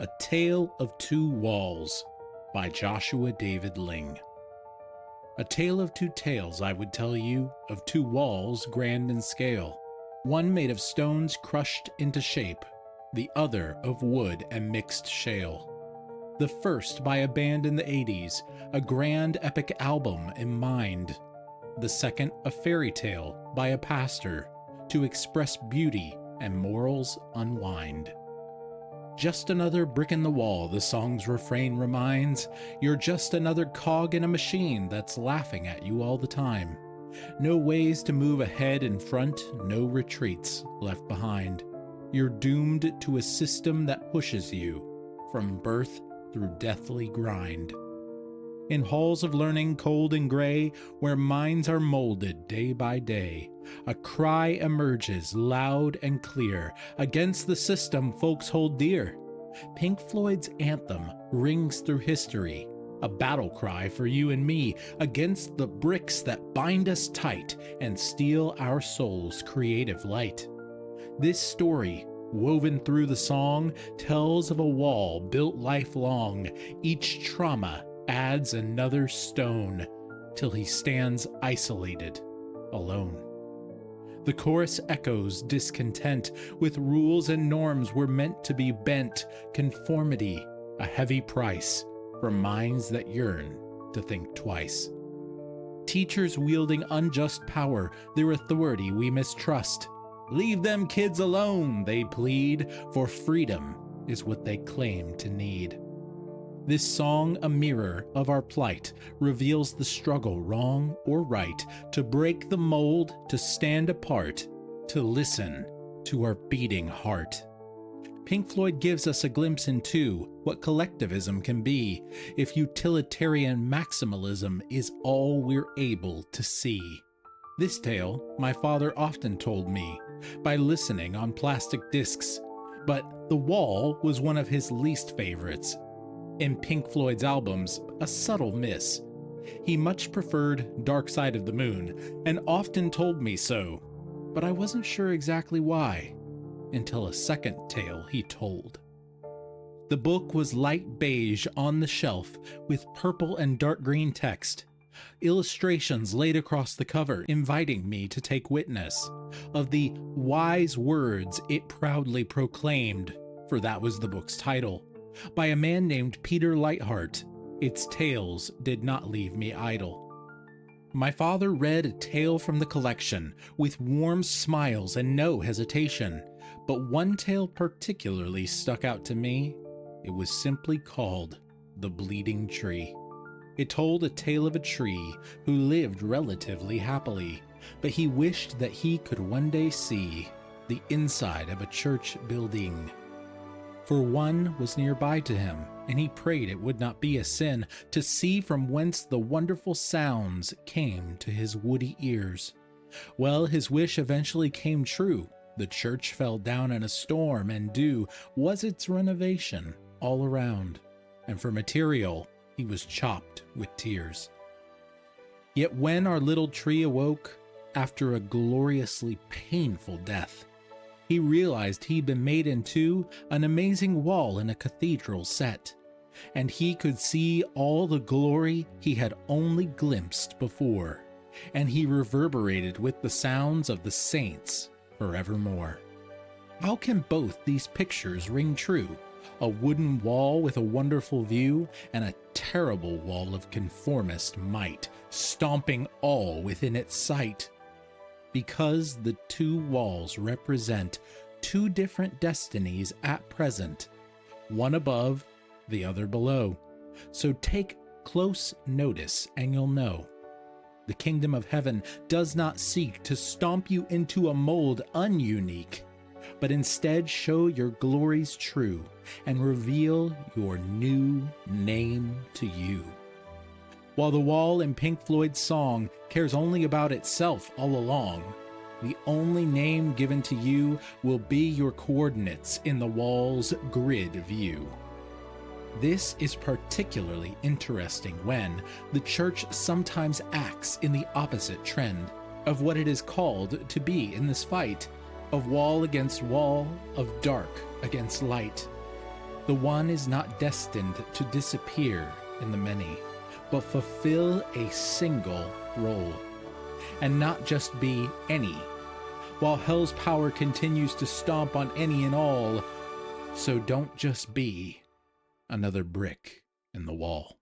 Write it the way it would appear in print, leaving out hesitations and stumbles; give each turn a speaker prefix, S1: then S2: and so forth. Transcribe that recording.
S1: A Tale of Two Walls by Joshua David Ling. A tale of two tales I would tell you, of two walls grand in scale, one made of stones crushed into shape, the other of wood and mixed shale. The first by a band in the 80s, a grand epic album in mind. The second a fairy tale by a pastor, to express beauty and morals unwind. Just another brick in the wall, the song's refrain reminds. You're just another cog in a machine that's laughing at you all the time. No ways to move ahead in front, no retreats left behind. You're doomed to a system that pushes you from birth through deathly grind. In halls of learning cold and gray, where minds are molded day by day, a cry emerges loud and clear against the system folks hold dear. Pink Floyd's anthem rings through history, a battle cry for you and me against the bricks that bind us tight and steal our soul's creative light. This story, woven through the song, tells of a wall built lifelong. Each trauma adds another stone till he stands isolated, alone. The chorus echoes discontent with rules and norms were meant to be bent. Conformity, a heavy price for minds that yearn to think twice. Teachers wielding unjust power, their authority we mistrust. Leave them kids alone, they plead, for freedom is what they claim to need. This song, a mirror of our plight, reveals the struggle, wrong or right, to break the mold, to stand apart, to listen to our beating heart. Pink Floyd gives us a glimpse into what collectivism can be if utilitarian maximalism is all we're able to see. This tale my father often told me by listening on plastic discs, but The Wall was one of his least favorites. In Pink Floyd's albums, a subtle miss. He much preferred Dark Side of the Moon, and often told me so, but I wasn't sure exactly why, until a second tale he told. The book was light beige on the shelf, with purple and dark green text, illustrations laid across the cover, inviting me to take witness of the wise words it proudly proclaimed, for that was the book's title. By a man named Peter Leithart, its tales did not leave me idle. My father read a tale from the collection with warm smiles and no hesitation, but one tale particularly stuck out to me. It was simply called The Bleeding Tree. It told a tale of a tree who lived relatively happily, but he wished that he could one day see the inside of a church building. For one was nearby to him, and he prayed it would not be a sin to see from whence the wonderful sounds came to his woody ears. Well, his wish eventually came true. The church fell down in a storm, and due was its renovation all around, and for material he was chopped with tears. Yet when our little tree awoke, after a gloriously painful death, he realized he'd been made into an amazing wall in a cathedral set, and he could see all the glory he had only glimpsed before, and he reverberated with the sounds of the saints forevermore. How can both these pictures ring true? A wooden wall with a wonderful view, and a terrible wall of conformist might, stomping all within its sight. Because the two walls represent two different destinies at present, one above, the other below. So take close notice and you'll know. The kingdom of heaven does not seek to stomp you into a mold ununique, but instead show your glories true and reveal your new name to you. While the wall in Pink Floyd's song cares only about itself all along, the only name given to you will be your coordinates in the wall's grid view. This is particularly interesting when the church sometimes acts in the opposite trend of what it is called to be in this fight of wall against wall, of dark against light. The one is not destined to disappear in the many, but fulfill a single role, and not just be any, while hell's power continues to stomp on any and all. So don't just be another brick in the wall.